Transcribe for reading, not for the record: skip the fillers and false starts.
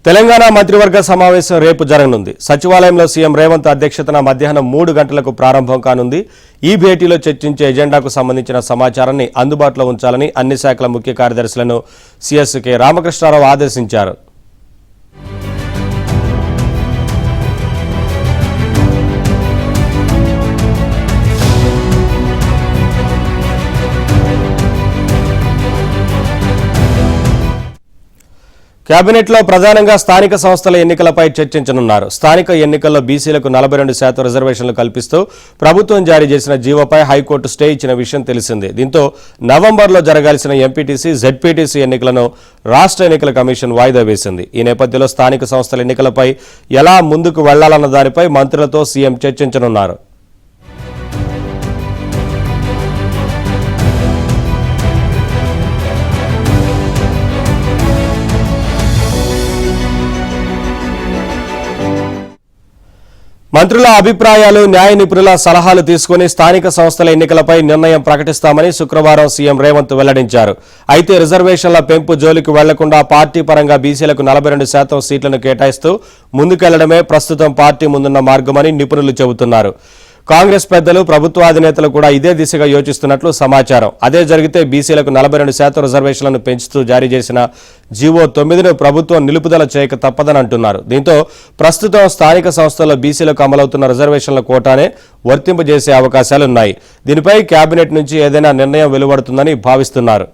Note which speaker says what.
Speaker 1: తెలంగాణ మంత్రివర్గ సమావేశం రేపు జరగనుంది. సచివాలయంలో సీఎం రేవంత్ అధ్యక్షతన మధ్యాహ్నం 3 గంటలకు ప్రారంభం కానుంది. ఈ భేటీలో చర్చించే ఎజెండాకు సంబంధించిన సమాచారాన్ని అందుబాటులో ఉంచాలని అన్ని శాఖల ముఖ్య కార్యదర్శులను సీఎస్ కె రామకృష్ణారావు ఆదేశించారు. కేబినెట్లో ప్రధానంగా స్థానిక సంస్థల ఎన్నికలపై చర్చించనున్నారు. స్థానిక ఎన్నికల్లో బీసీలకు 42% రిజర్వేషన్లు కల్పిస్తూ ప్రభుత్వం జారీ చేసిన జీవోపై హైకోర్టు స్టే ఇచ్చిన విషయం తెలిసిందే. దీంతో నవంబర్లో జరగాల్సిన ఎంపీటీసీ, జెడ్పీటీసీ ఎన్నికలను రాష్ట్ర ఎన్నికల కమిషన్ వాయిదా వేసింది. ఈ నేపథ్యంలో స్థానిక సంస్థల ఎన్నికలపై ఎలా ముందుకు వెళ్లాలన్న దానిపై మంత్రులతో సీఎం చర్చించనున్నారు. మంత్రుల అభిప్రాయాలు, న్యాయ నిపుణుల సలహాలు తీసుకుని స్థానిక సంస్థల ఎన్నికలపై నిర్ణయం ప్రకటిస్తామని శుక్రవారం సీఎం రేవంత్ వెల్లడించారు. అయితే రిజర్వేషన్ల పెంపు జోలికి వెళ్లకుండా పార్టీ పరంగా బీసీలకు 42% సీట్లను కేటాయిస్తూ ముందుకెళ్లడమే ప్రస్తుతం పార్టీ ముందున్న మార్గమని నిపుణులు చెబుతున్నారు. కాంగ్రెస్ పెద్దలు, ప్రభుత్వాధినేతలు కూడా ఇదే దిశగా యోచిస్తున్నట్లు సమాచారం. అదే జరిగితే బీసీలకు 42% రిజర్వేషన్లను పెంచుతూ జారీ చేసిన జీవో 9ను ప్రభుత్వం నిలుపుదల చేయక తప్పదని అంటున్నారు. దీంతో ప్రస్తుతం స్థానిక సంస్థల్లో బీసీలకు అమలవుతున్న రిజర్వేషన్ల కోటానే వర్తింపజేసే అవకాశాలున్నాయి. దీనిపై కేబినెట్ నుంచి ఏదైనా నిర్ణయం వెలువడుతుందని భావిస్తున్నారు.